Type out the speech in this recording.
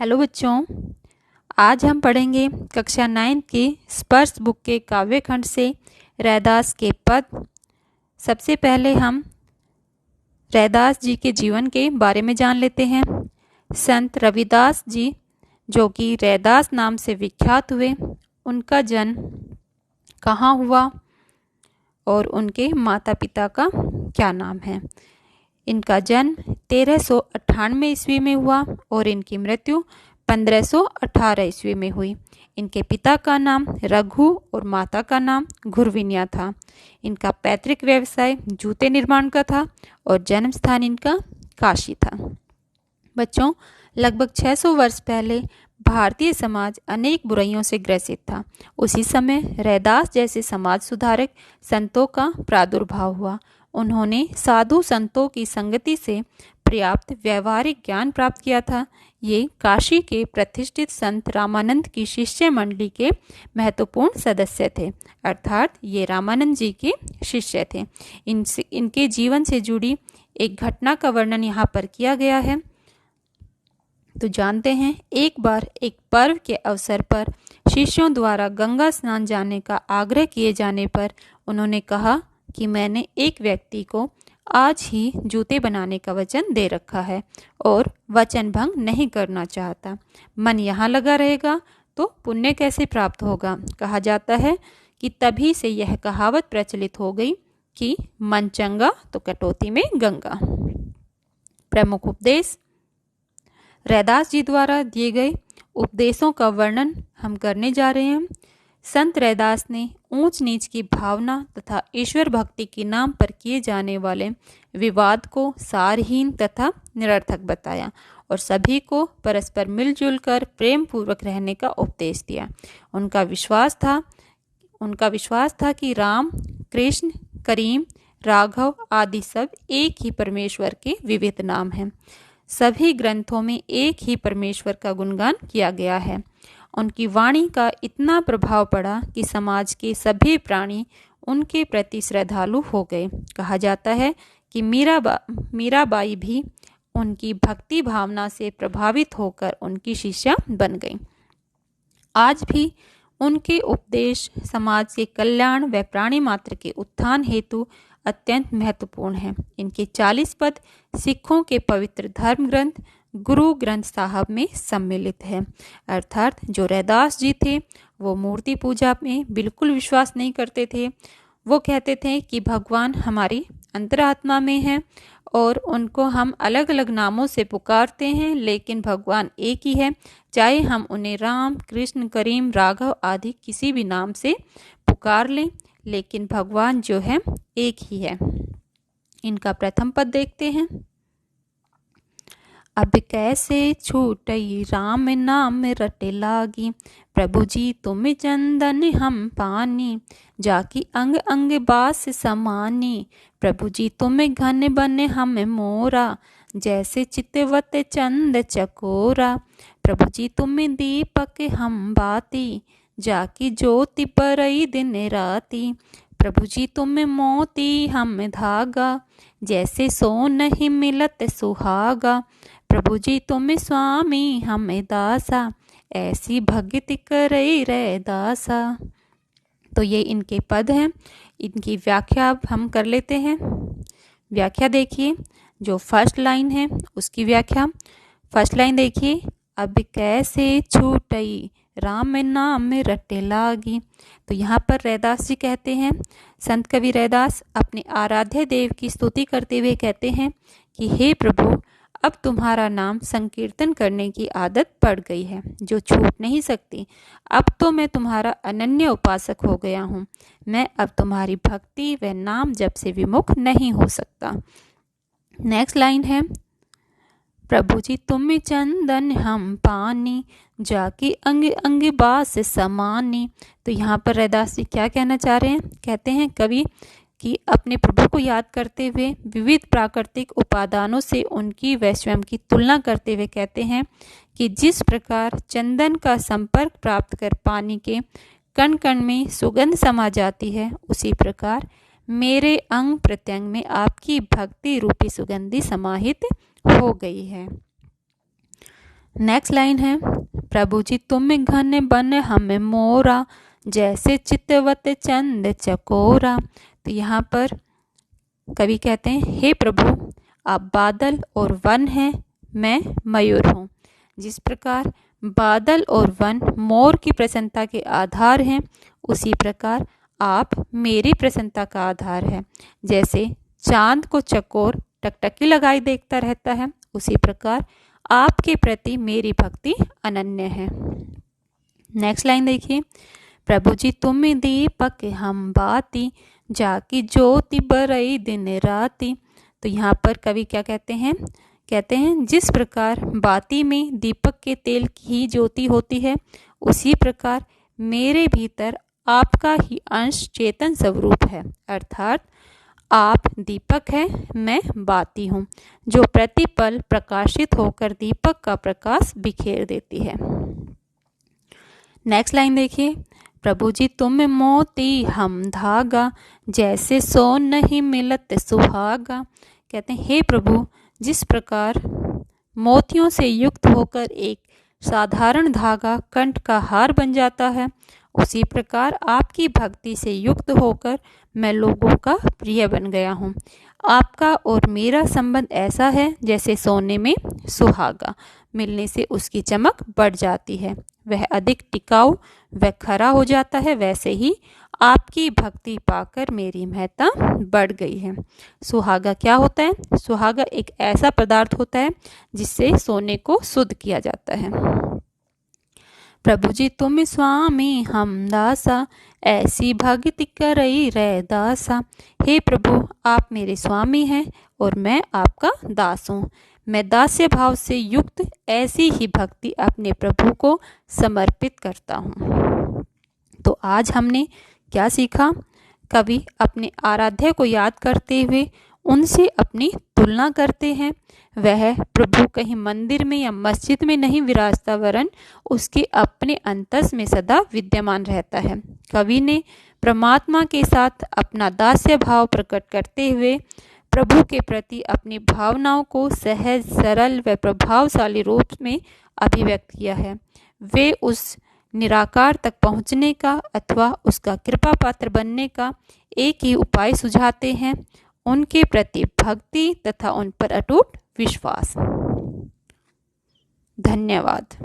Hello बच्चों, आज हम पढ़ेंगे कक्षा 9 की स्पर्श बुक के काव्य खंड से रैदास के पद। सबसे पहले हम रैदास जी के जीवन के बारे में जान लेते हैं। संत रविदास जी, जो कि रैदास नाम से विख्यात हुए, उनका जन्म कहाँ हुआ और उनके माता पिता का क्या नाम है। इनका जन्म 1398 ईस्वी में हुआ और इनकी मृत्यु 1518 ईस्वी में हुई। इनके पिता का नाम रघु और माता का नाम घुरविनिया था। इनका पैतृक व्यवसाय जूते निर्माण का था और जन्म स्थान इनका काशी था। बच्चों, लगभग 600 वर्ष पहले भारतीय समाज अनेक बुराइयों से ग्रसित था। उसी समय रैदास जैसे समाज सुधारक संतों का प्रादुर्भाव हुआ। उन्होंने साधु संतों की संगति से पर्याप्त व्यवहारिक ज्ञान प्राप्त किया था। ये काशी के प्रतिष्ठित संत रामानंद की शिष्य मंडली के महत्वपूर्ण सदस्य थे, अर्थात ये रामानंद जी के शिष्य थे। इनके जीवन से जुड़ी एक घटना का वर्णन यहाँ पर किया गया है। तो जानते हैं, एक बार एक पर्व के अवसर पर शिष्यों द्वारा गंगा स्नान जाने का आग्रह किए जाने पर उन्होंने कहा कि मैंने एक व्यक्ति को आज ही जूते बनाने का वचन दे रखा है और वचन भंग नहीं करना चाहता। मन यहाँ लगा रहेगा तो पुण्य कैसे प्राप्त होगा। कहा जाता है कि तभी से यह कहावत प्रचलित हो गई कि मन चंगा तो कटौती में गंगा। प्रमुख उपदेश। रैदास जी द्वारा दिए गए उपदेशों का वर्णन हम करने जा रहे हैं। संत रैदास ने ऊंच नीच की भावना तथा ईश्वर भक्ति के नाम पर किए जाने वाले विवाद को सारहीन तथा निरर्थक बताया और सभी को परस्पर मिलजुल कर प्रेम पूर्वक रहने का उपदेश दिया। उनका विश्वास था कि राम, कृष्ण, करीम, राघव आदि सब एक ही परमेश्वर के विविध नाम हैं। सभी ग्रंथों में एक ही परमेश्वर का गुणगान किया गया है। उनकी वाणी का इतना प्रभाव पड़ा कि समाज के सभी प्राणी उनके प्रति श्रद्धालु हो गए। कहा जाता है कि मीराबाई भी उनकी भक्ति भावना से प्रभावित होकर उनकी शिष्या बन गई। आज भी उनके उपदेश समाज के कल्याण व प्राणी मात्र के उत्थान हेतु अत्यंत महत्वपूर्ण है। इनके 40 पद सिखों के पवित्र धर्म ग्रंथ गुरु ग्रंथ साहब में सम्मिलित है। अर्थात जो रैदास जी थे वो मूर्ति पूजा में बिल्कुल विश्वास नहीं करते थे। वो कहते थे कि भगवान हमारी अंतरात्मा में है और उनको हम अलग अलग नामों से पुकारते हैं, लेकिन भगवान एक ही है। चाहे हम उन्हें राम, कृष्ण, करीम, राघव आदि किसी भी नाम से पुकार लें, लेकिन भगवान जो है एक ही है। इनका प्रथम पद देखते हैं। अब कैसे छूटई राम नाम रटे लागी, प्रभु जी तुम चंदन हम पानी, जाकी अंग अंग बास समानी, प्रभु जी तुम घन बन हम मोरा, जैसे चितवत चंद चकोरा, प्रभु जी तुम दीपक हम बाती, जाकी ज्योति परई दिन राती, प्रभु जी तुम मोती हम धागा, जैसे सोन ही मिलत सुहागा, प्रभु जी तुम स्वामी हमें दासा, ऐसी भक्ति करई रैदासा। तो ये इनके पद हैं। इनकी व्याख्या अब हम कर लेते हैं। व्याख्या देखिए, जो फर्स्ट लाइन है उसकी व्याख्या। फर्स्ट लाइन देखिए, अब कैसे छूटई राम नाम रटे लागी। तो यहाँ पर रैदास जी कहते हैं, संत कवि रैदास अपने आराध्य देव की स्तुति करते हुए कहते हैं कि हे प्रभु, अब तुम्हारा नाम संकीर्तन करने की आदत पड़ गई है जो छूट नहीं सकती। अब तो मैं तुम्हारा अनन्य उपासक हो गया हूँ। मैं अब तुम्हारी भक्ति व नाम जप से विमुख नहीं हो सकता। नेक्स्ट लाइन है, प्रभु जी तुम चंदन हम पानी, जाकी अंग अंग बास समानी। तो यहाँ पर रैदास जी क्या कहना चाह रहे हैं? कहते हैं कवि कि अपने प्रभु को याद करते हुए विविध प्राकृतिक उपादानों से उनकी व स्वयं की तुलना करते हुए कहते हैं कि जिस प्रकार चंदन का संपर्क प्राप्त कर पानी के कण कण में सुगंध समा जाती है, उसी प्रकार मेरे अंग प्रत्यंग में आपकी भक्ति रूपी सुगंधि समाहित हो गई है। नेक्स्ट लाइन है, प्रभु जी तुम घन बन हमें मोरा, जैसे चितवत चंद चकोरा। तो यहाँ पर कवि कहते हैं, हे प्रभु आप बादल और वन हैं, मैं मयूर हूँ। जिस प्रकार बादल और वन मोर की प्रसन्नता के आधार हैं, उसी प्रकार आप मेरी प्रसन्नता का आधार है। जैसे चांद को चकोर टकटकी लगाई देखता रहता है, उसी प्रकार आपके प्रति मेरी भक्ति अनन्य है। नेक्स्ट लाइन देखिए, प्रभु जी तुम दीपक हम बाती, जाकी ज्योति बरई दिन राती। तो यहाँ पर कवि क्या कहते हैं जिस प्रकार बाती में दीपक के तेल की ही ज्योति होती है, उसी प्रकार मेरे भीतर आपका ही अंश चेतन स्वरूप है। अर्थात आप दीपक है, मैं बाती हूँ, जो प्रतिपल प्रकाशित होकर दीपक का प्रकाश बिखेर देती है। नेक्स्ट लाइन देखिए, प्रभु जी तुम मोती हम धागा, जैसे सोन नहीं मिलत सुहागा। कहते हैं, हे प्रभु जिस प्रकार मोतियों से युक्त होकर एक साधारण धागा कंठ का हार बन जाता है, उसी प्रकार आपकी भक्ति से युक्त होकर मैं लोगों का प्रिय बन गया हूँ। आपका और मेरा संबंध ऐसा है जैसे सोने में सुहागा मिलने से उसकी चमक बढ़ जाती है, वह अधिक टिकाऊ व खरा हो जाता है। वैसे ही आपकी भक्ति पाकर मेरी महत्ता बढ़ गई है। सुहागा क्या होता है? सुहागा एक ऐसा पदार्थ होता है जिससे सोने को शुद्ध किया जाता है। प्रभु जी तुम स्वामी हम दासा, ऐसी भक्ति करई रैदासा। हे प्रभु आप मेरे स्वामी हैं और मैं आपका दास हूँ। मैं दास्य भाव से युक्त ऐसी ही भक्ति अपने प्रभु को समर्पित करता हूँ। तो आज हमने क्या सीखा? कवि अपने आराध्य को याद करते हुए उनसे अपनी तुलना करते हैं। वह प्रभु कहीं मंदिर में या मस्जिद में नहीं विराजता, वरन उसके अपने अंतस में सदा विद्यमान रहता है। कवि ने परमात्मा के साथ अपना दास्य भाव प्रकट करते हुए प्रभु के प्रति अपनी भावनाओं को सहज, सरल व प्रभावशाली रूप में अभिव्यक्त किया है। वे उस निराकार तक पहुँचने का अथवा उसका कृपा पात्र बनने का एक ही उपाय सुझाते हैं, उनके प्रति भक्ति तथा उन पर अटूट विश्वास। धन्यवाद।